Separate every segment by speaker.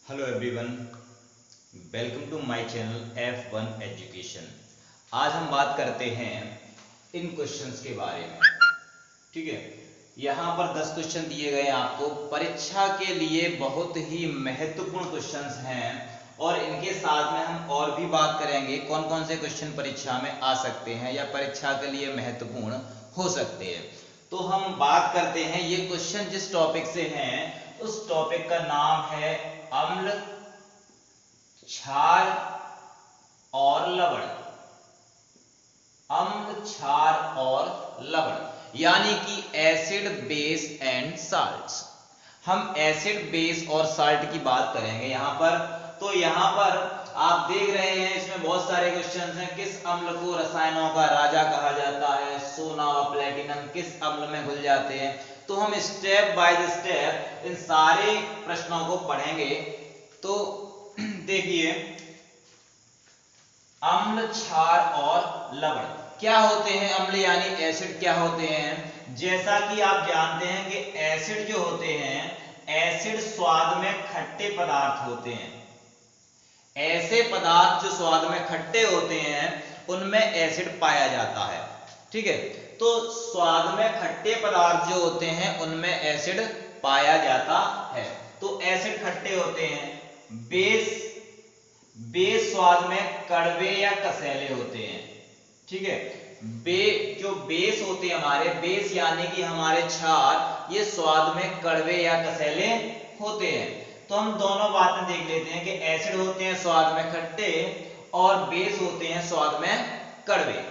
Speaker 1: Hello everyone, welcome to my channel F1 education. आज हम बात करते हैं इन क्वेश्चंस के बारे में। ठीक है, यहाँ पर 10 क्वेश्चन दिए गए हैं आपको। परीक्षा के लिए बहुत ही महत्वपूर्ण क्वेश्चंस हैं और इनके साथ में हम और भी बात करेंगे कौन कौन से क्वेश्चन परीक्षा में आ सकते हैं या परीक्षा के लिए महत्वपूर्ण हो सकते हैं। तो हम बात करते हैं, ये क्वेश्चन जिस टॉपिक से हैं उस टॉपिक का नाम है अम्ल, क्षार और लवण। अम्ल, क्षार और लवण यानी कि एसिड, बेस एंड साल्ट्स। हम एसिड, बेस और साल्ट की बात करेंगे यहाँ पर। तो यहाँ पर आप देख रहे हैं इसमें बहुत सारे क्वेश्चंस हैं। किस अम्ल को रसायनों का राजा कहा जाता है? सोना और प्लेटिनम किस अम्ल में घुल जाते हैं? तो हम स्टेप बाय स्टेप इन सारे प्रश्नों को पढ़ेंगे। तो देखिए, अम्ल, क्षार और लवण क्या होते हैं? अम्ल यानी एसिड क्या होते हैं? जैसा कि आप जानते हैं कि एसिड जो होते हैं, एसिड स्वाद में खट्टे पदार्थ होते हैं। ऐसे पदार्थ जो स्वाद में खट्टे होते हैं उनमें एसिड पाया जाता है। ठीक है, तो स्वाद में खट्टे पदार्थ जो होते हैं उनमें एसिड पाया जाता है। तो एसिड खट्टे होते हैं। बेस स्वाद में कड़वे या कसैले होते हैं। ठीक है, जो बेस होते हैं हमारे, बेस यानी कि हमारे क्षार, ये स्वाद में कड़वे या कसैले होते हैं। तो हम दोनों बातें देख लेते हैं कि एसिड होते हैं स्वाद में खट्टे और बेस होते हैं स्वाद में कड़वे।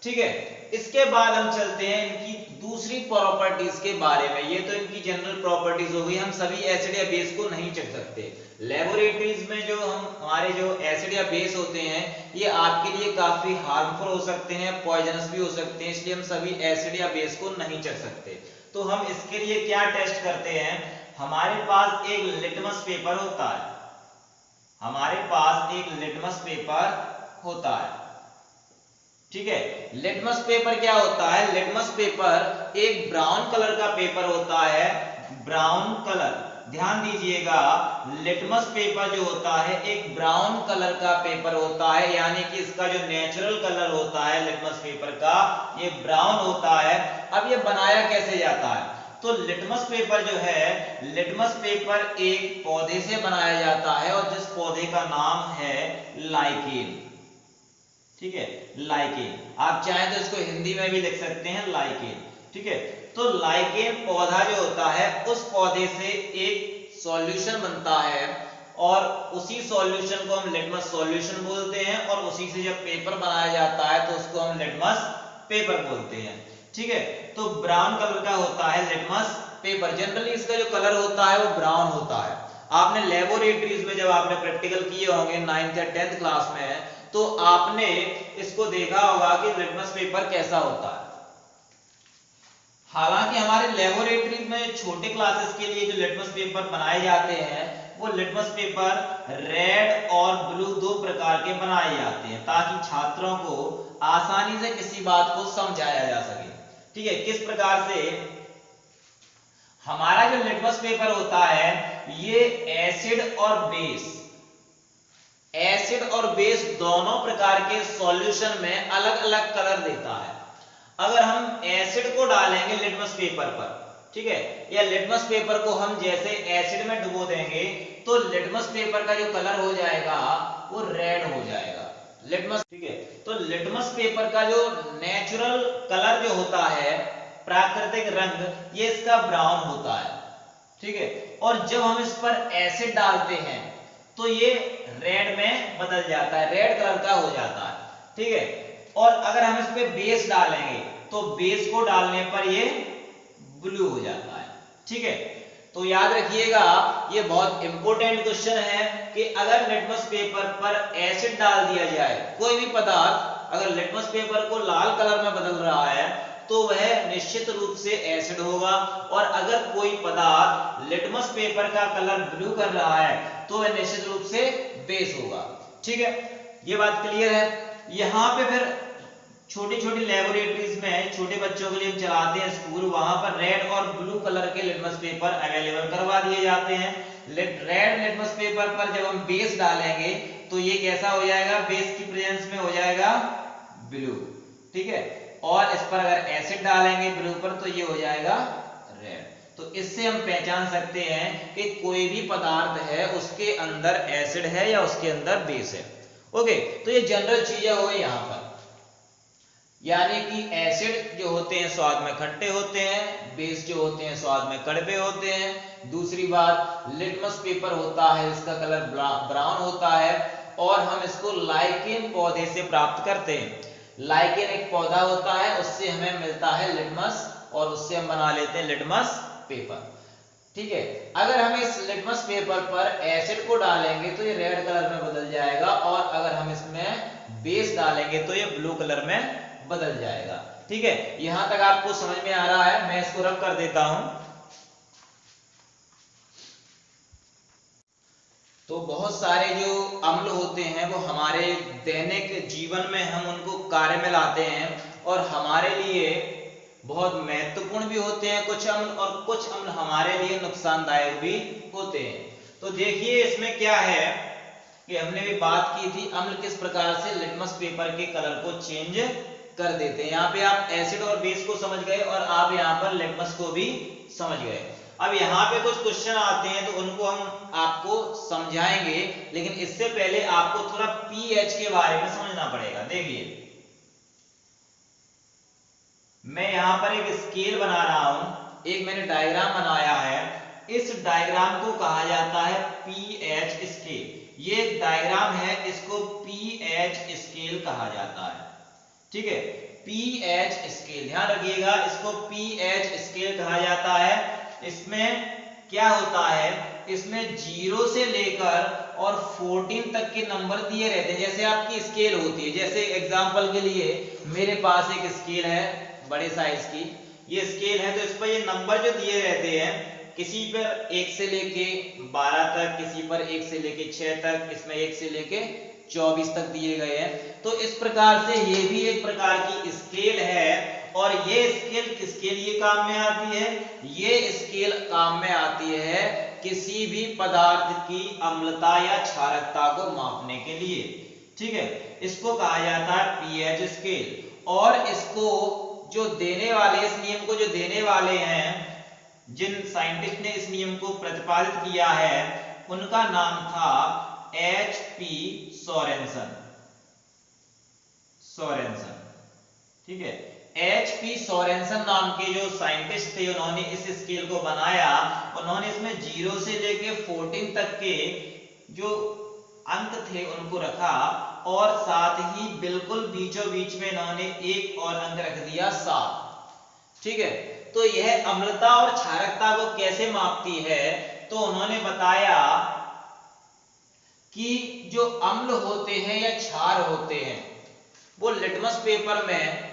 Speaker 1: ठीक है, इसके बाद हम चलते हैं इनकी दूसरी प्रॉपर्टीज के बारे में। ये तो इनकी जनरल प्रॉपर्टीज हो गई। हम सभी एसिड या बेस को नहीं चख सकते। लेबोरेटरीज में जो हमारे जो एसिड या बेस होते हैं ये आपके लिए काफी हार्मफुल हो सकते हैं, पॉइजनस भी हो सकते हैं, इसलिए हम सभी एसिड या बेस को नहीं चख सकते। तो हम इसके लिए क्या टेस्ट करते हैं? हमारे पास एक लिटमस पेपर होता है। हमारे पास एक लिटमस पेपर होता है। ठीक है, लिटमस पेपर क्या होता है? लिटमस पेपर एक ब्राउन कलर का पेपर होता है। ब्राउन कलर, ध्यान दीजिएगा, लिटमस पेपर जो होता है एक ब्राउन कलर का पेपर होता है, यानी कि इसका जो नेचुरल कलर होता है लिटमस पेपर का, ये ब्राउन होता है। अब ये बनाया कैसे जाता है? तो लिटमस पेपर जो है, लिटमस पेपर एक पौधे से बनाया जाता है और जिस पौधे का नाम है लाइकेन। ठीक है, लाइकेन। आप चाहें तो इसको हिंदी में भी लिख सकते हैं, लाइकेन। ठीक है, तो लाइकेन पौधा जो होता है उस पौधे से एक सॉल्यूशन बनता है और उसी सॉल्यूशन को हम लिटमस सॉल्यूशन बोलते हैं और उसी से जब पेपर बनाया जाता है तो उसको हम लिटमस पेपर बोलते हैं। ठीक है, तो ब्राउन कलर का होता है लिटमस पेपर। जनरली इसका जो कलर होता है वो ब्राउन होता है। आपने लेबोरेटरीज में जब आपने प्रैक्टिकल किए होंगे 9th या 10th क्लास में, तो आपने इसको देखा होगा कि लिटमस पेपर कैसा होता है। हालांकि हमारे लेबोरेटरी में छोटे क्लासेस के लिए जो लिटमस पेपर बनाए जाते हैं वो लिटमस पेपर रेड और ब्लू दो प्रकार के बनाए जाते हैं ताकि छात्रों को आसानी से किसी बात को समझाया जा सके। ठीक है, किस प्रकार से? हमारा जो लिटमस पेपर होता है ये एसिड और बेस दोनों प्रकार के सॉल्यूशन में अलग अलग कलर देता है। अगर हम एसिड को डालेंगे लिटमस पेपर पर, ठीक है, या लिटमस पेपर को हम जैसे एसिड में डुबो देंगे तो लिटमस पेपर का जो कलर हो जाएगा वो रेड हो जाएगा। लिटमस, ठीक है, तो लिटमस पेपर का जो नेचुरल कलर जो होता है, प्राकृतिक रंग, ये इसका ब्राउन होता है। ठीक है, और जब हम इस पर एसिड डालते हैं तो ये रेड में बदल जाता है, रेड कलर का हो जाता है। ठीक है, और अगर हम इस पे बेस डालेंगे तो बेस को डालने पर ये ब्लू हो जाता है। ठीक है, तो याद रखिएगा ये बहुत इंपॉर्टेंट क्वेश्चन है कि अगर लिटमस पेपर पर एसिड डाल दिया जाए, कोई भी पदार्थ अगर लिटमस पेपर को लाल कलर में बदल रहा है तो वह निश्चित रूप से एसिड होगा, और अगर कोई पदार्थ लिटमस पेपर का कलर ब्लू कर रहा है तो वह निश्चित रूप से बेस होगा। ठीक है, ये बात क्लियर है। यहां पे फिर छोटी छोटी लेबोरेटरीज में छोटे बच्चों के लिए हम चलाते हैं स्कूल, वहां पर रेड और ब्लू कलर के लिटमस पेपर अवेलेबल करवा दिए जाते हैं। रेड लिटमस पेपर पर जब हम बेस डालेंगे तो ये कैसा हो जाएगा, बेस की प्रेजेंस में हो जाएगा ब्लू, ठीक है। और इस पर अगर एसिड डालेंगे ब्लू पर तो ये हो जाएगा रेड। तो इससे हम पहचान सकते हैं कि कोई भी पदार्थ है उसके अंदर एसिड है या उसके अंदर बेस है। ओके, तो ये जनरल चीजें हो गई यहाँ पर, यानी कि एसिड जो होते हैं स्वाद में खट्टे होते हैं, बेस जो होते हैं स्वाद में कड़वे होते हैं। दूसरी बात, लिटमस पेपर होता है इसका कलर ब्राउन होता है और हम इसको लाइकेन पौधे से प्राप्त करते हैं। लाइकेन एक पौधा होता है, उससे हमें मिलता है लिटमस और उससे हम बना लेते हैं लिटमस पेपर, ठीक है। अगर हम इस लिटमस पेपर पर एसिड को डालेंगे तो ये रेड कलर में बदल जाएगा और अगर हम इसमें बेस डालेंगे तो ये ब्लू कलर में बदल जाएगा, ठीक है। यहां तक आपको समझ में आ रहा है, मैं इसको रब कर देता हूं। तो बहुत सारे जो अम्ल होते हैं वो हमारे दैनिक जीवन में हम उनको कार्य में लाते हैं और हमारे लिए बहुत महत्वपूर्ण भी होते हैं कुछ अम्ल, और कुछ अम्ल हमारे लिए नुकसानदायक भी होते हैं। तो देखिए इसमें क्या है कि हमने भी बात की थी अम्ल किस प्रकार से लिटमस पेपर के कलर को चेंज कर देते हैं। यहाँ पे आप एसिड और बेस को समझ गए और आप यहाँ पर लिटमस को भी समझ गए। अब यहाँ पे कुछ क्वेश्चन आते हैं तो उनको हम आपको समझाएंगे, लेकिन इससे पहले आपको थोड़ा पीएच के बारे में समझना पड़ेगा। देखिए मैं यहाँ पर एक स्केल बना रहा हूं, एक मैंने डायग्राम बनाया है। इस डायग्राम को कहा जाता है पीएच स्केल। ये एक डायग्राम है, इसको पीएच स्केल कहा जाता है, ठीक है। पीएच स्केल ध्यान रखिएगा, इसको पीएच स्केल कहा जाता है। इसमें क्या होता है, इसमें 0 से लेकर और 14 तक के नंबर दिए रहते हैं। जैसे आपकी स्केल होती है, जैसे एग्जांपल के लिए मेरे पास एक स्केल है बड़े साइज की, ये स्केल है, तो इस पर ये नंबर जो दिए रहते हैं, किसी पर 1 से लेके 12 तक, किसी पर 1 से लेके 6 तक, इसमें 1 से लेके 24 तक दिए गए हैं। तो इस प्रकार से ये भी एक प्रकार की स्केल है। और ये स्केल किसके लिए काम में आती है, ये स्केल काम में आती है किसी भी पदार्थ की अम्लता या क्षारकता को मापने के लिए, ठीक है। इसको कहा जाता है पीएच स्केल। और इसको जो देने वाले, इस नियम को जो देने वाले हैं, जिन साइंटिस्ट ने इस नियम को प्रतिपादित किया है, उनका नाम था HP सोरेनसन, ठीक है। HP सोरेनसन नाम के जो साइंटिस्ट थे, उन्होंने इस स्केल को बनाया। उन्होंने इसमें 0 से लेके 14 तक के जो अंक थे उनको रखा और साथ ही बिल्कुल बीचों बीच में इन्होंने एक और अंक रख दिया 7, ठीक है। तो यह अम्लता और क्षारकता को कैसे मापती है, तो उन्होंने बताया कि जो अम्ल होते हैं या क्षार होते हैं वो लिटमस पेपर में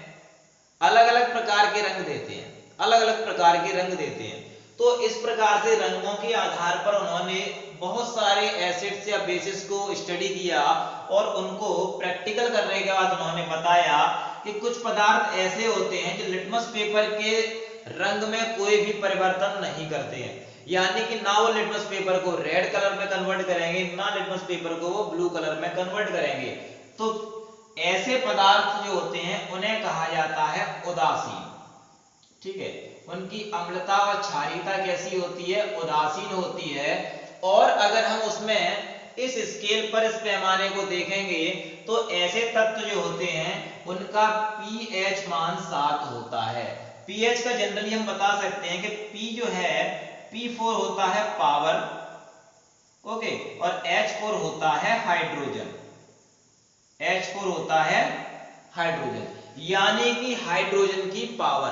Speaker 1: अलग अलग प्रकार के रंग देते हैं, अलग अलग प्रकार के रंग देते हैं। तो इस प्रकार से रंगों के आधार पर उन्होंने बहुत सारे एसिड्स या बेसिस को स्टडी किया और उनको प्रैक्टिकल करने के बाद उन्होंने बताया कि कुछ पदार्थ ऐसे होते हैं जो लिटमस पेपर के रंग में कोई भी परिवर्तन नहीं करते हैं, यानी कि ना वो लिटमस पेपर को रेड कलर में कन्वर्ट करेंगे, ना लिटमस पेपर को वो ब्लू कलर में कन्वर्ट करेंगे। तो ऐसे पदार्थ जो होते हैं उन्हें कहा जाता है उदासीन, ठीक है। उनकी अम्लता और क्षारीयता कैसी होती है, उदासीन होती है। और अगर हम उसमें इस स्केल पर इस पैमाने को देखेंगे तो ऐसे तत्व जो होते हैं उनका पीएच मान 7 होता है। पीएच का जनरली हम बता सकते हैं कि पी जो है P4 होता है पावर, ओके, और H4 होता है हाइड्रोजन, H4 होता है हाइड्रोजन, यानी कि हाइड्रोजन की पावर,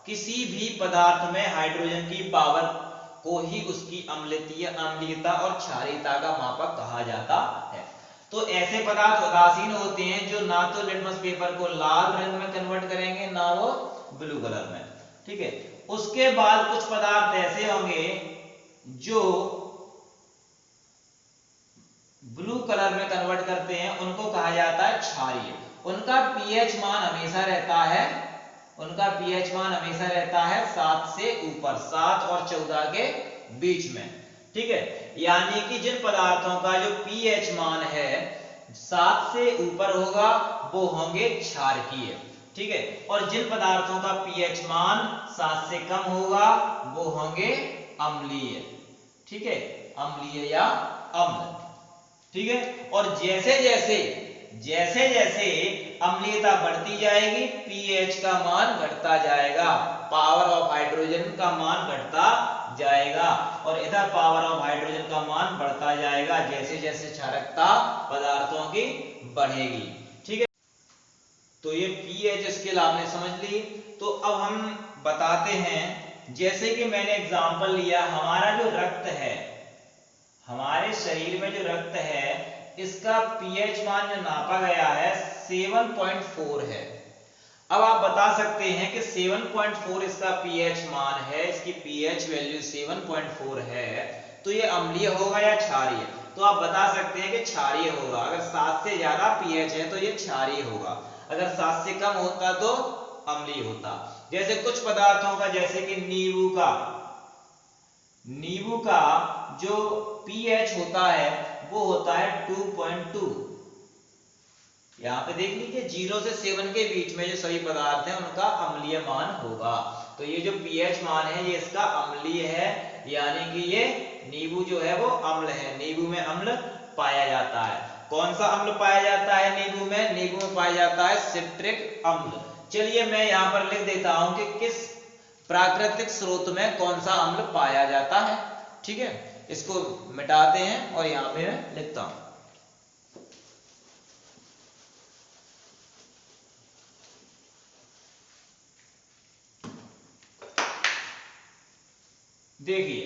Speaker 1: किसी भी पदार्थ में हाइड्रोजन की पावर को ही उसकी अम्लीयता और क्षारीयता का मापक कहा जाता है। तो ऐसे पदार्थ उदासीन होते हैं जो ना तो लिटमस पेपर को लाल रंग में कन्वर्ट करेंगे ना वो ब्लू कलर में, ठीक है। उसके बाद कुछ पदार्थ ऐसे होंगे जो ब्लू कलर में कन्वर्ट करते हैं, उनको कहा जाता है क्षारीय। उनका पीएच मान हमेशा रहता है, उनका पीएच मान हमेशा रहता है 7 से ऊपर, 7 और 14 के बीच में। ठीक है, यानी कि जिन पदार्थों का जो पीएच मान है 7 से ऊपर होगा वो होंगे क्षारकीय। ठीक है, और जिन पदार्थों का पीएच मान 7 से कम होगा वो होंगे अम्लीय। ठीक है, अम्लीय या अम्ल। ठीक है, और जैसे जैसे अम्लीयता बढ़ती जाएगी पीएच का मान घटता जाएगा, पावर ऑफ हाइड्रोजन का मान घटता जाएगा, और इधर पावर ऑफ हाइड्रोजन का मान बढ़ता जाएगा जैसे जैसे क्षारकता पदार्थों की बढ़ेगी। ठीक है, तो ये पीएच स्केल आपने समझ ली। तो अब हम बताते हैं, जैसे कि मैंने एग्जांपल लिया, हमारा जो रक्त है, हमारे शरीर में जो रक्त है इसका पीएच मान जो नापा गया है 7.4 है। अब आप बता सकते हैं कि 7.4 इसका पीएच मान है, इसकी पीएच वैल्यू 7.4 है, तो ये अम्लीय होगा या क्षारीय? तो आप बता सकते हैं कि क्षारीय होगा। अगर 7 से ज्यादा पीएच है तो ये क्षारीय होगा, अगर 7 से कम होता तो अम्लीय होता। जैसे कुछ पदार्थों का, जैसे कि नींबू का जो पीएच होता है वो होता है 2.2। यहाँ पे देख लीजिए 0 से 7 के बीच में जो सभी पदार्थ हैं उनका अम्लीय मान होगा। तो ये जो पीएच मान है ये इसका अम्लीय है, यानी कि ये नींबू जो है वो अम्ल है, नींबू में अम्ल पाया जाता है। कौन सा अम्ल पाया जाता है नींबू में? नींबू में पाया जाता है सिट्रिक अम्ल। चलिए मैं यहाँ पर लिख देता हूं कि किस प्राकृतिक स्रोत में कौन सा अम्ल पाया जाता है। ठीक है, इसको मिटाते हैं और यहाँ पे मैं लिखता हूं। देखिए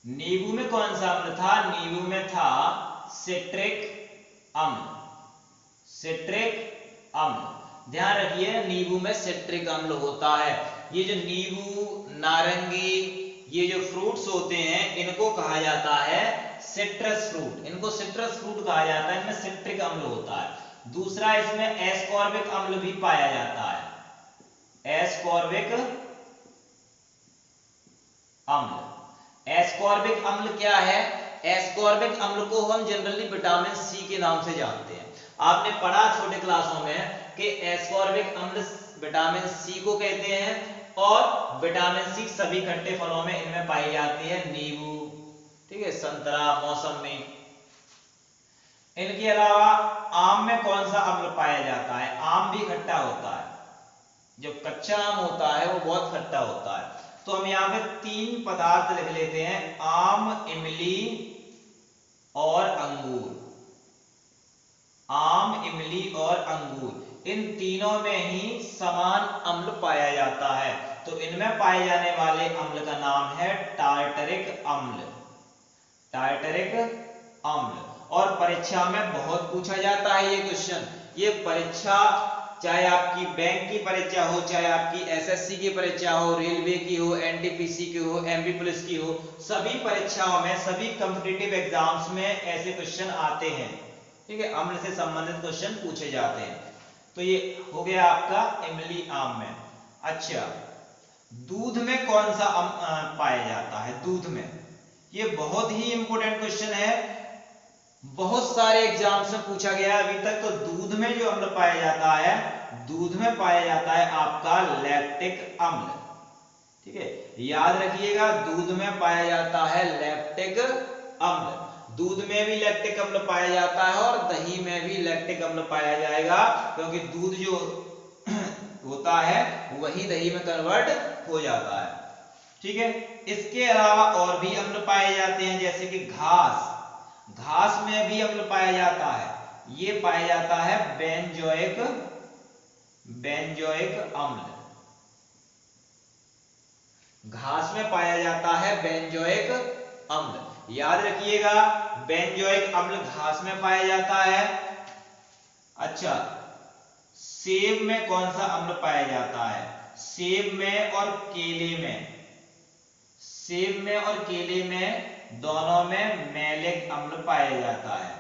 Speaker 1: नींबू में कौन सा अम्ल था? नींबू में था सिट्रिक अम्ल, सिट्रिक अम्ल। ध्यान रखिए नींबू में सिट्रिक अम्ल होता है। ये जो नींबू, नारंगी, ये जो फ्रूट्स होते हैं इनको कहा जाता है सिट्रस फ्रूट, इनको सिट्रस फ्रूट कहा जाता है, इनमें सिट्रिक अम्ल होता है। दूसरा इसमें एस्कॉर्बिक अम्ल भी पाया जाता है, एस्कॉर्बिक अम्ल। एस्कॉर्बिक अम्ल क्या है? एस्कॉर्बिक अम्ल को हम जनरली विटामिन सी के नाम से जानते हैं। आपने पढ़ा छोटे क्लासों में कि एस्कॉर्बिक अम्ल विटामिन सी को कहते हैं, और विटामिन सी सभी खट्टे फलों में इनमें पाई जाती है, नींबू, ठीक है, संतरा, मौसमी। इनके अलावा आम में कौन सा अम्ल पाया जाता है? आम भी खट्टा होता है, जो कच्चा आम होता है वो बहुत खट्टा होता है। तो हम यहाँ पे 3 पदार्थ लिख लेते हैं, आम, इमली और अंगूर। आम, इमली और अंगूर, इन तीनों में ही समान अम्ल पाया जाता है। तो इनमें पाए जाने वाले अम्ल का नाम है टार्टरिक अम्ल, टार्टरिक अम्ल। और परीक्षा में बहुत पूछा जाता है ये क्वेश्चन। ये परीक्षा चाहे आपकी बैंक की परीक्षा हो, चाहे आपकी एसएससी की परीक्षा हो, रेलवे की हो, एनटीपीसी की हो, एमपी पुलिस की हो, सभी परीक्षाओं में, सभी कॉम्पिटिटिव एग्जाम्स में ऐसे क्वेश्चन आते हैं। ठीक है, अम्ल से संबंधित क्वेश्चन पूछे जाते हैं। तो ये हो गया आपका इमली, आम में। अच्छा, दूध में कौन सा पाया जाता है? दूध में, ये बहुत ही इंपॉर्टेंट क्वेश्चन है, बहुत सारे एग्जाम्स में पूछा गया अभी तक। तो दूध में जो अम्ल पाया जाता है, दूध में पाया जाता है आपका लैक्टिक अम्ल। ठीक है, याद रखिएगा, दूध में पाया जाता है लैक्टिक अम्ल। दूध में भी लैक्टिक अम्ल पाया जाता है और दही में भी लैक्टिक अम्ल पाया जाएगा, क्योंकि दूध जो होता है वही दही में कन्वर्ट हो जाता है। ठीक है, इसके अलावा और भी अम्ल पाए जाते हैं, जैसे कि घास, घास में भी अम्ल पाया जाता है, ये पाया जाता है बेंजोइक अम्ल। घास में पाया जाता है बेंजोइक अम्ल, याद रखिएगा, बेंजोइक अम्ल घास में पाया जाता है। अच्छा, सेब में कौन सा अम्ल पाया जाता है? सेब में और केले में, सेब में और केले में दोनों में मैलिक अम्ल पाया जाता है।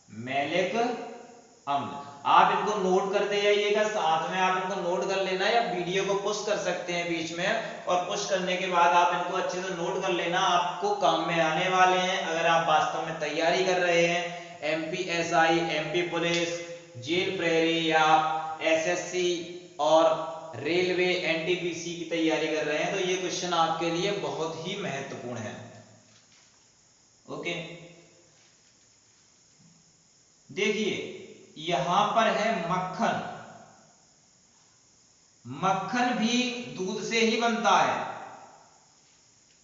Speaker 1: मैलिक अम्ल। आप इनको नोट करते जाइएगा, साथ में आप इनको नोट कर लेना, या वीडियो को पुश कर सकते हैं बीच में, और पुश करने के बाद आप इनको अच्छे से नोट कर लेना, आपको काम में आने वाले हैं अगर आप वास्तव में तैयारी कर रहे हैं, एमपीएसआई, एमपी पुलिस, जेल प्रहरी, या एसएससी और रेलवे एनटीपीसी की तैयारी कर रहे हैं, तो ये क्वेश्चन आपके लिए बहुत ही महत्वपूर्ण है। ओके, देखिए यहां पर है मक्खन। मक्खन भी दूध से ही बनता है,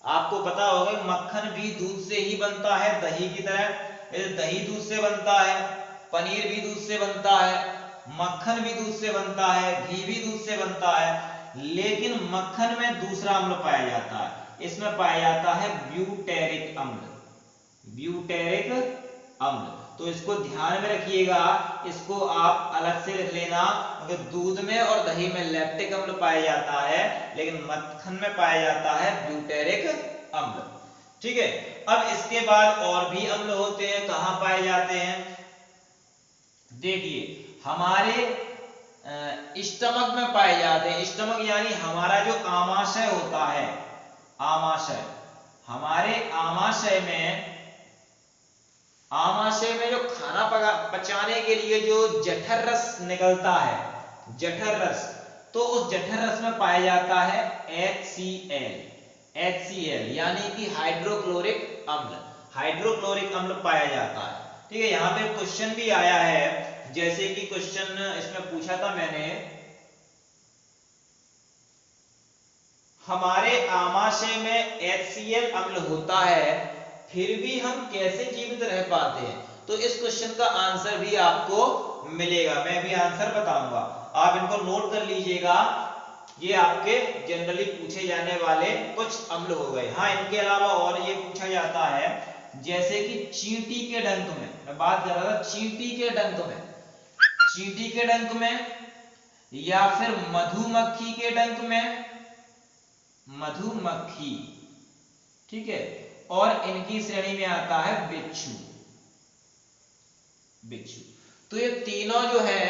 Speaker 1: आपको पता होगा मक्खन भी दूध से ही बनता है, दही की तरह। दही दूध से बनता है, पनीर भी दूध से बनता है, मक्खन भी दूध से बनता है, घी भी दूध से बनता है। लेकिन मक्खन में दूसरा अम्ल पाया जाता है, इसमें पाया जाता है ब्यूटेरिक अम्ल। ब्यूटेरिक अम्ल, तो इसको ध्यान में रखिएगा, इसको आप अलग से लिख लेना, क्योंकि दूध में और दही में लैक्टिक अम्ल पाया जाता है, लेकिन मक्खन में पाया जाता है ब्यूटेरिक अम्ल। ठीक है, अब इसके बाद और भी अम्ल होते हैं, कहां पाए जाते हैं? देखिए हमारे स्टमक में पाए जाते हैं। स्टमक यानी हमारा जो आमाशय होता है, आमाशय, हमारे आमाशय में जो खाना पचाने के लिए जो जठर रस निकलता है, जठर रस, तो उस जठर रस में पाया जाता है HCl, HCl यानी कि हाइड्रोक्लोरिक अम्ल। हाइड्रोक्लोरिक अम्ल पाया जाता है। ठीक है, यहाँ पे क्वेश्चन भी आया है, जैसे कि क्वेश्चन इसमें पूछा था मैंने, हमारे आमाशय में HCl अम्ल होता है, फिर भी हम कैसे जीवित रह पाते हैं? तो इस क्वेश्चन का आंसर भी आपको मिलेगा, मैं भी आंसर बताऊंगा, आप इनको नोट कर लीजिएगा। ये आपके जनरली पूछे जाने वाले कुछ अम्ल हो गए। हाँ, इनके अलावा और ये पूछा जाता है, जैसे कि चींटी के डंक में, मैं बात कर रहा था चींटी के डंक में, चींटी के डंक में, या फिर मधुमक्खी के डंक में, मधुमक्खी, ठीक है, और इनकी श्रेणी में आता है बिच्छू, बिच्छू। तो ये तीनों जो है,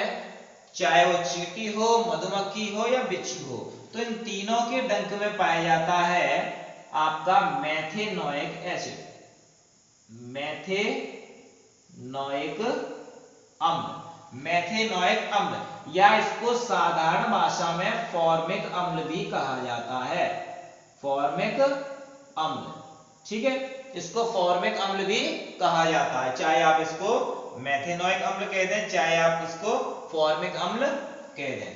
Speaker 1: चाहे वो चींटी हो, मधुमक्खी हो या बिच्छू हो, तो इन तीनों के डंक में पाया जाता है आपका मेथेनोइक एसिड, मेथेनोइक अम्ल, मेथेनोइक अम्ल, या इसको साधारण भाषा में फॉर्मिक अम्ल भी कहा जाता है, फॉर्मिक अम्ल। ठीक है, इसको फॉर्मिक अम्ल भी कहा जाता है, चाहे आप इसको मेथेनोइक अम्ल कह दें, चाहे आप इसको फॉर्मिक अम्ल कह दें।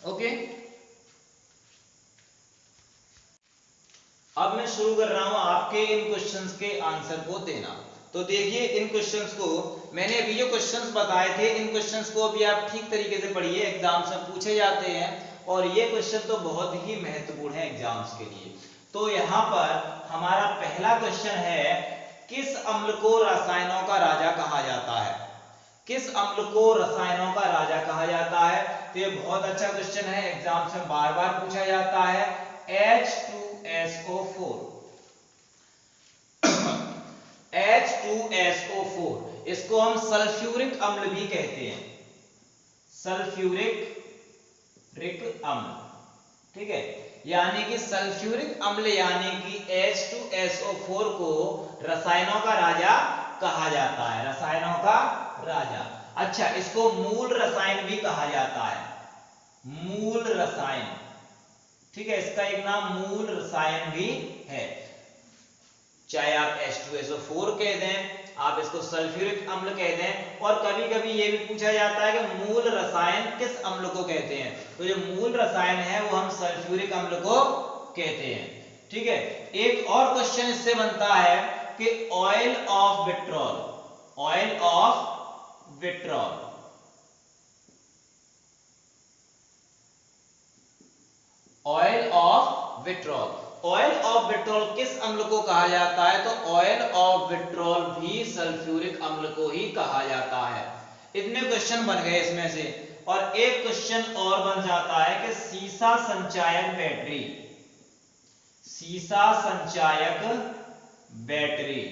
Speaker 1: ओके, अब मैं शुरू कर रहा हूं आपके इन क्वेश्चंस के आंसर को देना। तो देखिए इन क्वेश्चंस को, मैंने अभी जो क्वेश्चंस बताए थे, इन क्वेश्चंस को अभी आप ठीक तरीके से पढ़िए, एग्जाम्स में पूछे जाते हैं, और ये क्वेश्चन तो बहुत ही महत्वपूर्ण है एग्जाम्स के लिए। तो यहाँ पर हमारा पहला क्वेश्चन है, किस अम्ल को रसायनों का राजा कहा जाता है? किस अम्ल को रसायनों का राजा कहा जाता है? तो ये बहुत अच्छा क्वेश्चन है, एग्जाम में बार बार पूछा जाता है। H2SO4, H2SO4, इसको हम सल्फ्यूरिक अम्ल भी कहते हैं, सल्फ्यूरिक अम्ल। ठीक है, यानी कि सल्फ्यूरिक अम्ल यानी कि H2SO4 को रसायनों का राजा कहा जाता है, रसायनों का राजा। अच्छा, इसको मूल रसायन भी कहा जाता है, मूल रसायन। ठीक है, इसका एक नाम मूल रसायन भी है, चाहे आप H2SO4 कह दें, आप इसको सल्फ्यूरिक अम्ल कह दें, और कभी कभी ये भी पूछा जाता है कि मूल रसायन किस अम्ल को कहते हैं? तो जो मूल रसायन है वो हम सल्फ्यूरिक अम्ल को कहते हैं। ठीक है, एक और क्वेश्चन इससे बनता है कि oil of vitriol, oil of vitriol, oil of vitriol, oil of vitriol किस अम्ल को कहा जाता है? तो ऑयल ऑफ विट्रॉल भी सल्फ्यूरिक अम्ल को ही कहा जाता है। इतने क्वेश्चन बन गए इसमें से, और एक क्वेश्चन और बन जाता है कि सीसा संचायक बैटरी, सीसा संचायक बैटरी,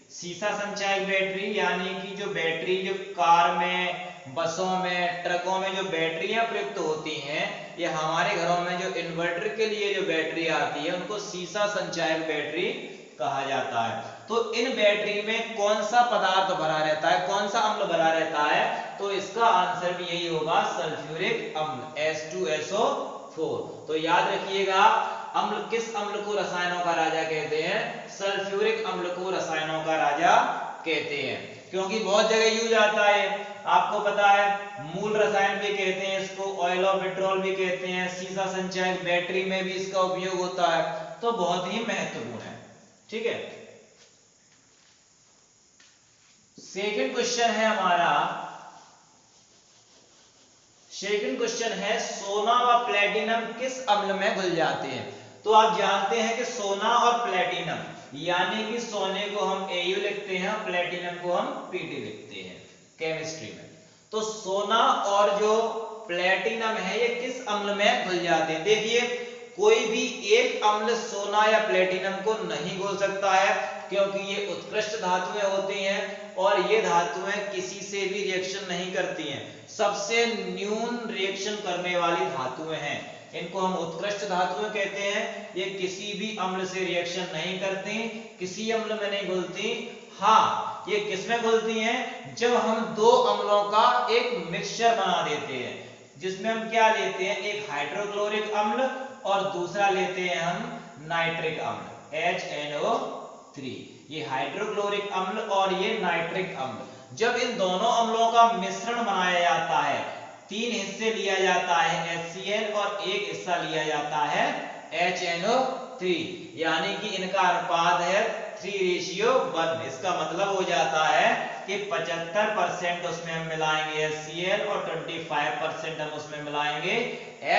Speaker 1: सीसा संचायक बैटरी यानी कि जो बैटरी जो कार में, बसों में, ट्रकों में जो बैटरियां प्रयुक्त होती हैं, ये हमारे घरों में जो इन्वर्टर के लिए जो बैटरी आती है उनको सीसा संचायक बैटरी कहा जाता है। तो इन बैटरी में कौन सा पदार्थ भरा रहता है, कौन सा अम्ल भरा रहता है? तो इसका आंसर भी यही होगा, सल्फ्यूरिक अम्ल H2SO4। तो याद रखिएगा, अम्ल किस अम्ल को रसायनों का राजा कहते हैं? सल्फ्यूरिक अम्ल को रसायनों का राजा कहते हैं, क्योंकि बहुत जगह यूज आता है। आपको पता है मूल रसायन भी कहते हैं इसको, ऑयल ऑफ पेट्रोल भी कहते हैं, सीसा संचायक बैटरी में भी इसका उपयोग होता है, तो बहुत ही महत्वपूर्ण है। ठीक है, सेकंड क्वेश्चन है हमारा, सेकंड क्वेश्चन है सोना व प्लेटिनम किस अम्ल में घुल जाते हैं? तो आप जानते हैं कि सोना और प्लेटिनम यानी कि सोने को हम Au लिखते हैं, प्लेटिनम को हम Pd लिखते हैं केमिस्ट्री में। तो सोना और जो प्लेटिनम है ये किस अम्ल में घुल जाते हैं? देखिए, कोई भी एक अम्ल सोना या प्लेटिनम को नहीं घोल सकता है, क्योंकि ये उत्कृष्ट धातुएं होती हैं और ये धातुएं किसी से भी रिएक्शन नहीं करती हैं, सबसे न्यून रिएक्शन करने वाली धातुएं हैं, इनको हम उत्कृष्ट धातुएं कहते हैं। ये किसी भी अम्ल से रिएक्शन नहीं करती, किसी अम्ल में नहीं घुलती। हाँ, ये किसमें घुलती हैं? जब हम दो अम्लों का एक मिक्सचर बना देते हैं, जिसमें हम क्या लेते हैं, एक हाइड्रोक्लोरिक अम्ल और दूसरा लेते हैं हम नाइट्रिक अम्ल HNO3। ये हाइड्रोक्लोरिक अम्ल और ये नाइट्रिक अम्ल, जब इन दोनों अम्लों का मिश्रण बनाया जाता है, 3 हिस्से लिया जाता है HCl और एक हिस्सा लिया जाता है HNO3, यानी कि इनका अनुपात है 3:1। इसका मतलब हो जाता है कि 75% उसमें हम मिलाएंगे HCl और 25% हम उसमें मिलाएंगे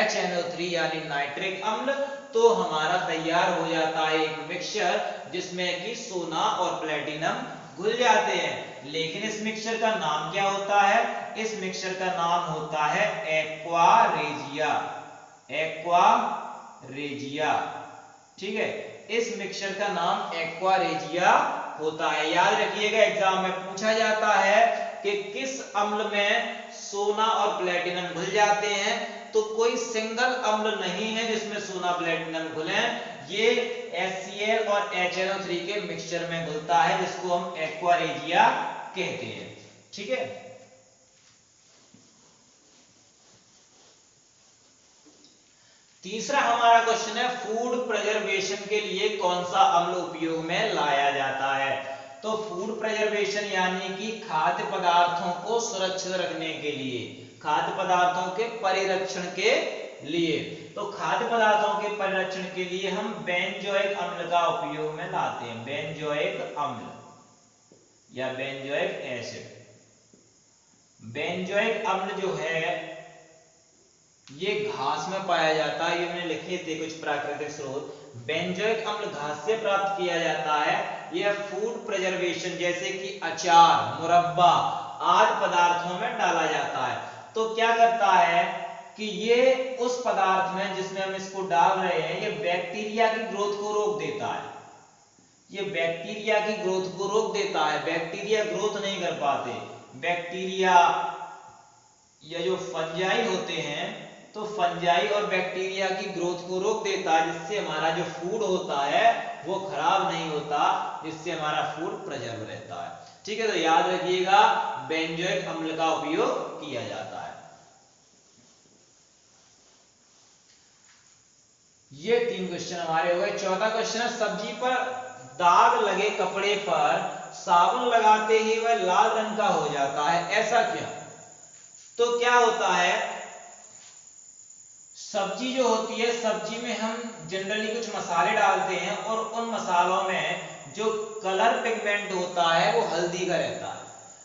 Speaker 1: HNO3 यानी नाइट्रिक अम्ल। तो हमारा तैयार हो जाता है एक मिक्सचर जिसमें कि सोना और प्लेटिनम घुल जाते हैं। लेकिन इस मिक्सचर का नाम क्या होता है? इस मिक्सचर का नाम होता है एक्वा रेजिया। एक्वा रेजिया, ठीक है, इस मिक्सचर का नाम एक्वा रेजिया होता है। याद रखिएगा, एग्जाम में पूछा जाता है कि किस अम्ल में सोना और प्लेटिनम घुल जाते हैं, तो कोई सिंगल अम्ल नहीं है जिसमें सोना प्लेटिनम घुले, ये HCl और HNO3 के मिक्सचर में घुलता है, जिसको हम एक्वा रेजिया कहते हैं। ठीक है, तीसरा हमारा क्वेश्चन है फूड प्रिजर्वेशन के लिए कौन सा अम्ल उपयोग में लाया जाता है? तो फूड प्रिजर्वेशन यानी कि खाद्य पदार्थों को सुरक्षित रखने के लिए, खाद्य पदार्थों के परिरक्षण के लिए, तो खाद्य पदार्थों के परिरक्षण के लिए हम बेंजोइक अम्ल का उपयोग में लाते हैं, बेंजोइक अम्ल या बेंजोइक एसिड। बेंजोइक अम्ल जो है ये घास में पाया जाता है, ये मैंने लिखे थे कुछ प्राकृतिक स्रोत। बेंजोइक अम्ल घास से प्राप्त किया जाता है। यह फूड प्रिजर्वेशन जैसे कि अचार, मुरब्बा आदि पदार्थों में डाला जाता है। तो क्या करता है कि ये उस पदार्थ में जिसमें हम इसको डाल रहे हैं, ये बैक्टीरिया की ग्रोथ को रोक देता है, ये बैक्टीरिया की ग्रोथ को रोक देता है। बैक्टीरिया ग्रोथ नहीं कर पाते, बैक्टीरिया या जो फंजाई होते हैं, तो फंजाई और बैक्टीरिया की ग्रोथ को रोक देता है, जिससे हमारा जो फूड होता है वो खराब नहीं होता, जिससे हमारा फूड प्रिजर्व रहता है। ठीक है, तो याद रखिएगा बेंजोइक अम्ल का उपयोग किया जाता है। ये 3 क्वेश्चन हमारे हो गए। चौथा क्वेश्चन है सब्जी पर दाग लगे कपड़े पर साबुन लगाते ही वह लाल रंग का हो जाता है, ऐसा क्यों? तो क्या होता है, सब्जी जो होती है, सब्जी में हम जनरली कुछ मसाले डालते हैं और उन मसालों में जो कलर पिगमेंट होता है वो हल्दी का रहता है।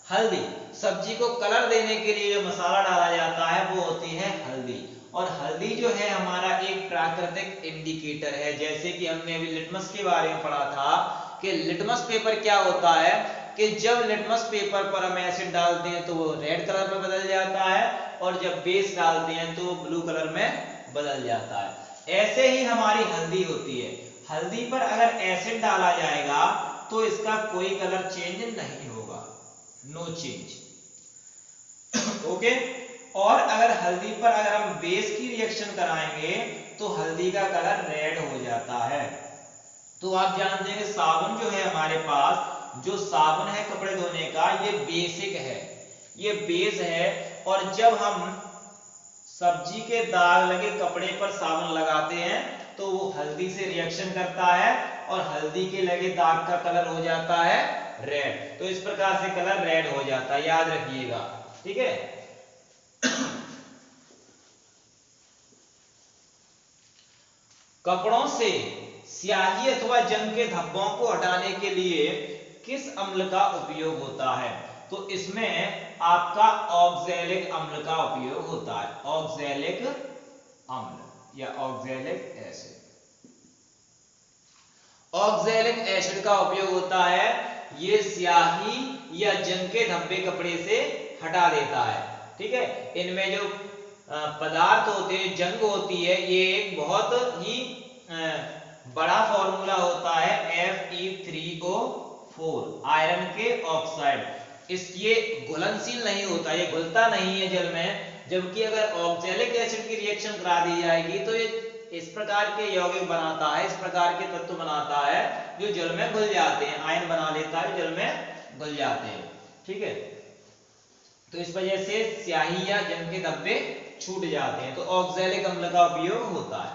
Speaker 1: हल्दी, सब्जी को कलर देने के लिए जो मसाला डाला जाता है वो होती है हल्दी। और हल्दी जो है हमारा एक प्राकृतिक इंडिकेटर है, जैसे कि हमने अभी लिटमस के बारे में पढ़ा था कि लिटमस पेपर क्या होता है कि जब लिटमस पेपर पर हम एसिड डालते हैं तो वो रेड कलर में बदल जाता है, और जब बेस डालते हैं तो वो ब्लू कलर में बदल जाता है। ऐसे ही हमारी हल्दी होती है, हल्दी पर अगर एसिड डाला जाएगा तो इसका कोई कलर चेंज नहीं होगा, नो चेंज। ओके। और अगर हल्दी पर अगर हम बेस की रिएक्शन कराएंगे तो हल्दी का कलर रेड हो जाता है। तो आप जानते हैं कि साबुन जो है हमारे पास, जो साबुन है कपड़े धोने का, ये बेसिक है, ये बेस है। और जब हम सब्जी के दाग लगे कपड़े पर साबुन लगाते हैं तो वो हल्दी से रिएक्शन करता है और हल्दी के लगे दाग का कलर हो जाता है रेड। तो इस प्रकार से कलर रेड हो जाता है, याद रखिएगा, ठीक है। कपड़ों से स्याही अथवा जंग के धब्बों को हटाने के लिए किस अम्ल का उपयोग होता है? तो इसमें आपका ऑक्सैलिक अम्ल का उपयोग होता है, ऑक्सैलिक अम्ल या ऑक्सैलिक एसिड। ऑक्सैलिक एसिड का उपयोग होता है, ये स्याही या जंग के धब्बे कपड़े से हटा देता है, ठीक है। इनमें जो पदार्थ होते हैं, जंग होती है, ये एक बहुत ही बड़ा फॉर्मूला होता है Fe3O4 आयरन के ऑक्साइड। ये घुलनशील नहीं होता, ये घुलता नहीं है जल में, जबकि अगर ऑक्सैलिक एसिड की रिएक्शन करा दी जाएगी तो ये इस प्रकार के यौगिक बनाता है, इस प्रकार के तत्व बनाता है जो जल में घुल जाते हैं, आयन बना लेता है, जल में घुल जाते हैं, ठीक है। तो इस वजह से स्याही या जंग के धब्बे छूट जाते हैं, तो ऑक्सैलिक अम्ल का उपयोग होता है।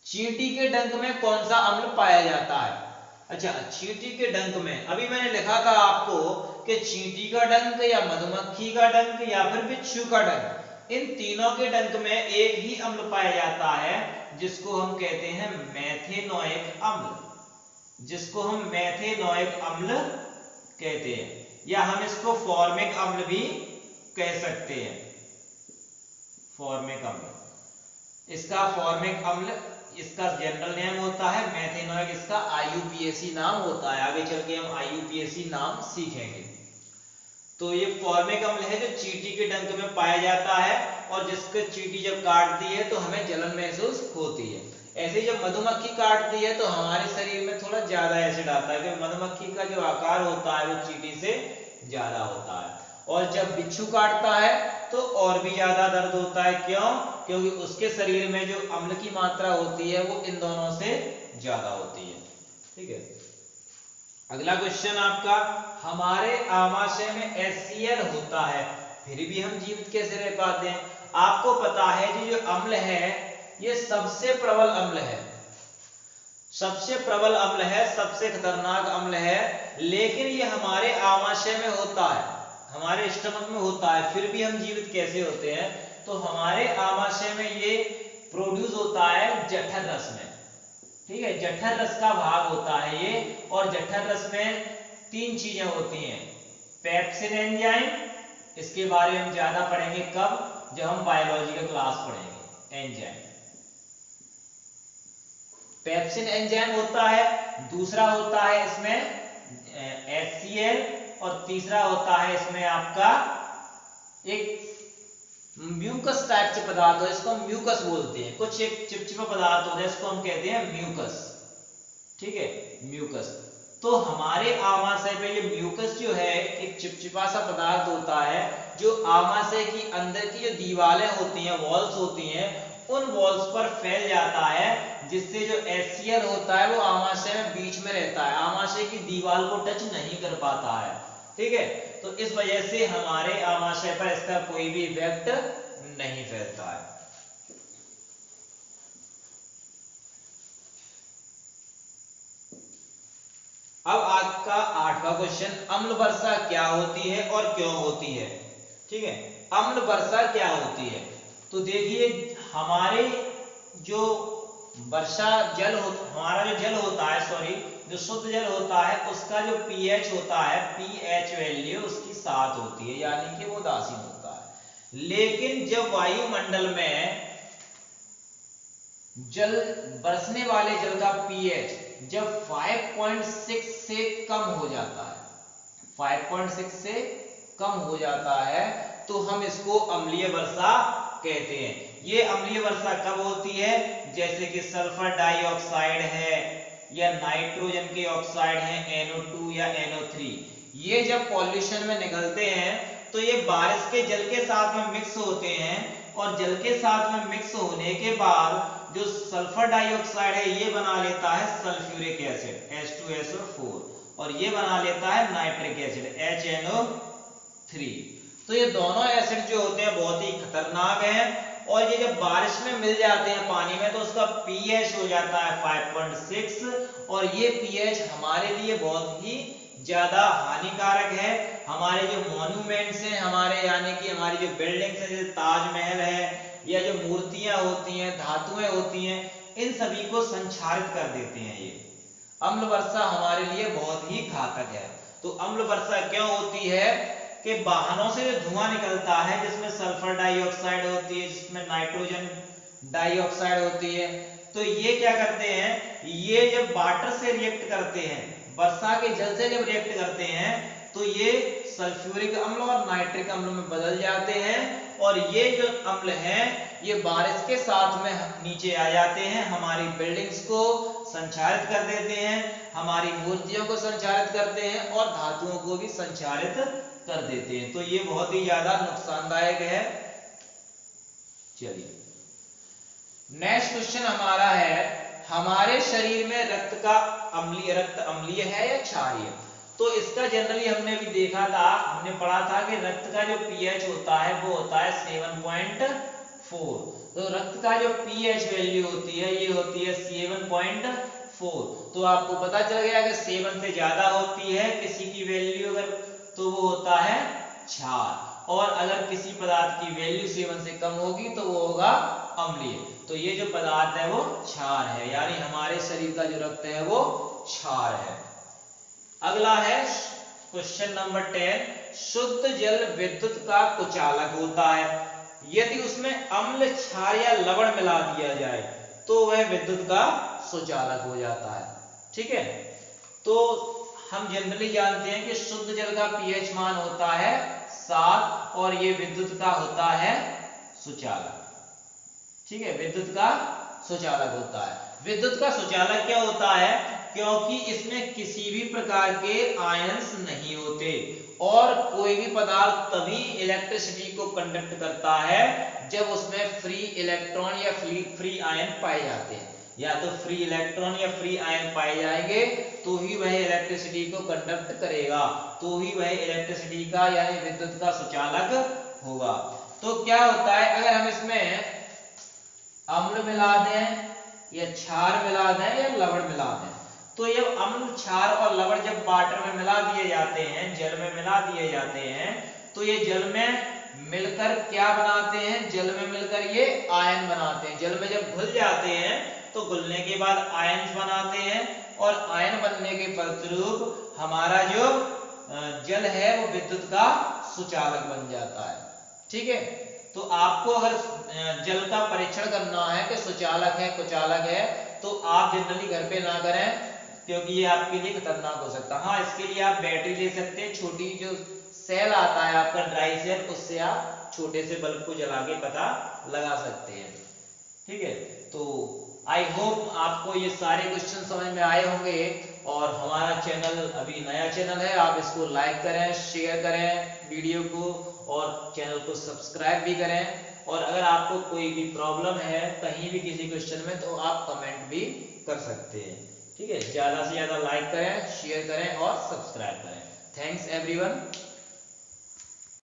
Speaker 1: चींटी के डंक में कौन सा अम्ल पाया जाता है? अच्छा, चींटी के डंक में अभी मैंने लिखा था आपको कि चींटी का डंक या मधुमक्खी का डंक या फिर बिच्छू का डंक, इन तीनों के डंक में एक ही अम्ल पाया जाता है जिसको हम कहते हैं मेथेनोइक अम्ल, जिसको हम मेथेनोइक अम्ल कहते हैं, या हम इसको फॉर्मिक अम्ल भी कह सकते हैं, फॉर्मिक अम्ल। इसका फॉर्मिक अम्ल, इसका जनरल नेम होता है मेथेनोइक, इसका IUPAC नाम होता है, आगे चल के हम IUPAC नाम सीखेंगे। तो ये फॉर्मिक अम्ल है जो चींटी के डंक में पाया जाता है और जिसको चींटी जब काटती है तो हमें जलन महसूस होती है। ऐसे जब मधुमक्खी काटती है तो हमारे शरीर में थोड़ा ज्यादा एसिड आता है, क्योंकि मधुमक्खी का जो आकार होता है वो चींटी से ज्यादा होता है। और जब बिच्छू काटता है तो और भी ज्यादा दर्द होता है, क्यों? क्योंकि उसके शरीर में जो अम्ल की मात्रा होती है वो इन दोनों से ज्यादा होती है, ठीक है। अगला क्वेश्चन आपका, हमारे आमाशय में HCl होता है फिर भी हम जीवित कैसे रह पाते हैं? आपको पता है कि जो अम्ल है ये सबसे प्रबल अम्ल है, सबसे प्रबल अम्ल है, सबसे खतरनाक अम्ल है, लेकिन ये हमारे आमाशय में होता है, हमारे स्टमक में होता है, फिर भी हम जीवित कैसे होते हैं? तो हमारे आमाशय में ये प्रोड्यूस होता है जठर रस में, ठीक है, जठर रस का भाग होता है ये। और जठर रस में तीन चीजें होती हैं, पेप्सिन एंजाइम, इसके बारे में हम ज्यादा पढ़ेंगे कब? जब हम बायोलॉजी का क्लास पढ़ेंगे। एंजाइम, पेप्सिन एंजाइम होता है, दूसरा होता है इसमें HCl, और तीसरा होता है इसमें आपका एक म्यूकस टाइप से पदार्थ है, इसको हम म्यूकस बोलते हैं, कुछ एक चिपचिपा पदार्थ होता है, इसको हम कहते हैं म्यूकस, ठीक है, म्यूकस। तो हमारे आमाशय में ये म्यूकस जो है एक चिपचिपा सा पदार्थ होता है जो आमाशय की अंदर की जो दीवारें होती हैं, वॉल्स होती हैं, उन वॉल्स पर फैल जाता है, जिससे जो HCl होता है वो आमाशय में बीच में रहता है, आमाशय की दीवार को टच नहीं कर पाता है, ठीक है। तो इस वजह से हमारे आमाशय पर इसका कोई भी इफेक्ट नहीं फैलता है। अब आपका 8वां क्वेश्चन, अम्ल वर्षा क्या होती है और क्यों होती है? ठीक है, अम्ल वर्षा क्या होती है? तो देखिए, हमारे जो वर्षा जल हमारा जो जल होता है, सॉरी, जो शुद्ध जल होता है उसका जो pH होता है, pH वैल्यू उसकी 7 होती है, यानी कि वो उदासीन होता है। लेकिन जब वायुमंडल में जल, बरसने वाले जल का pH जब 5.6 से कम हो जाता है, 5.6 से कम हो जाता है, तो हम इसको अम्लीय वर्षा कहते हैं। ये अम्लीय वर्षा कब होती है? जैसे कि सल्फर डाइऑक्साइड है, या नाइट्रोजन के ऑक्साइड हैं NO2 या NO3, ये जब पॉल्यूशन में निकलते हैं तो ये बारिश के जल के साथ में मिक्स होते हैं और जल के साथ में मिक्स होने के बाद जो सल्फर डाइऑक्साइड है ये बना लेता है सल्फ्यूरिक एसिड H2SO4 और ये बना लेता है नाइट्रिक एसिड HNO3। तो ये दोनों एसिड जो होते हैं बहुत ही खतरनाक हैं और ये जब बारिश में मिल जाते हैं पानी में तो उसका pH हो जाता है 5.6 और ये pH हमारे लिए बहुत ही ज्यादा हानिकारक है। हमारे जो मॉन्यूमेंट्स हैं हमारे यानी कि हमारी जो बिल्डिंग्स हैं जैसे ताजमहल है या जो मूर्तियां होती हैं धातुएं होती हैं इन सभी को संक्षारित कर देते हैं। ये अम्ल वर्षा हमारे लिए बहुत ही घातक है। तो अम्ल वर्षा क्यों होती है कि वाहनों से जो धुआं निकलता है जिसमें सल्फर डाइऑक्साइड होती है जिसमें नाइट्रोजन डाइऑक्साइड होती है, तो ये क्या करते हैं, ये जब वाटर से रिएक्ट करते हैं वर्षा के जल से जब रिएक्ट करते हैं तो ये सल्फ्यूरिक अम्ल और नाइट्रिक अम्ल में बदल जाते हैं और ये जो अम्ल हैं ये बारिश के साथ में नीचे आ जाते हैं, हमारी बिल्डिंग्स को संक्षारित कर देते हैं, हमारी मूर्तियों को संक्षारित करते हैं और धातुओं को भी संक्षारित कर देते हैं। तो ये बहुत ही ज्यादा नुकसानदायक है। चलिए नेक्स्ट क्वेश्चन हमारा है, हमारे शरीर में रक्त अम्लीय है या क्षारीय? तो इसका जनरली हमने भी देखा था, हमने पढ़ा था कि रक्त का जो pH होता है वो होता है 7.4। तो रक्त का जो pH वैल्यू होती है ये होती है 7.4। तो आपको पता चल गया कि 7 से ज्यादा होती है किसी की वैल्यू अगर तो वो होता है क्षार और अगर किसी पदार्थ की वैल्यू 7 से कम होगी तो वो होगा अम्लीय। तो ये जो पदार्थ है वो क्षार है यानी हमारे शरीर का जो रक्त है वो क्षार है। अगला है क्वेश्चन नंबर 10, शुद्ध जल विद्युत का कुचालक होता है, यदि उसमें अम्ल क्षार या लवण मिला दिया जाए तो वह विद्युत का सुचालक हो जाता है। ठीक है, तो हम जनरली जानते हैं कि शुद्ध जल का pH मान होता है 7 और ये विद्युत का होता है सुचालक। ठीक है, विद्युत का सुचालक होता है। विद्युत का सुचालक क्या होता है, क्योंकि इसमें किसी भी प्रकार के आयंस नहीं होते और कोई भी पदार्थ तभी इलेक्ट्रिसिटी को कंडक्ट करता है जब उसमें फ्री इलेक्ट्रॉन या फ्री आयन पाए जाते हैं। या तो फ्री इलेक्ट्रॉन या फ्री आयन पाए जाएंगे तो ही वह इलेक्ट्रिसिटी को कंडक्ट करेगा, तो ही वह इलेक्ट्रिसिटी का यानी विद्युत का सुचालक होगा। तो क्या होता है, अगर हम इसमें अम्ल मिला दें या क्षार मिला दें या लवण मिला दें तो ये अम्ल क्षार और लवण जब वाटर में मिला दिए जाते हैं, जल में मिला दिए जाते हैं, तो ये जल में मिलकर क्या बनाते हैं, जल में मिलकर ये आयन बनाते हैं। जल में जब घुल जाते हैं तो घुलने के बाद आयन बनाते हैं और आयन बनने के फलस्वरूप हमारा जो जल है वो विद्युत का सुचालक बन जाता है। ठीक है, तो आपको अगर जल का परीक्षण करना है कि सुचालक है कुचालक है तो आप जनरली घर पे ना करें क्योंकि ये आपके लिए खतरनाक हो सकता है। हाँ, इसके लिए आप बैटरी ले सकते हैं, छोटी जो सेल आता है आपका ड्राई सेल, उससे आप छोटे से बल्ब को जला के पता लगा सकते हैं। ठीक है, तो आई होप आपको ये सारे क्वेश्चन समझ में आए होंगे और हमारा चैनल अभी नया चैनल है, आप इसको लाइक करें, शेयर करें वीडियो को और चैनल को सब्सक्राइब भी करें। और अगर आपको कोई भी प्रॉब्लम है कहीं भी किसी क्वेश्चन में तो आप कमेंट भी कर सकते हैं। ठीक है, ज्यादा से ज्यादा लाइक करें, शेयर करें और सब्सक्राइब करें। Thanks everyone.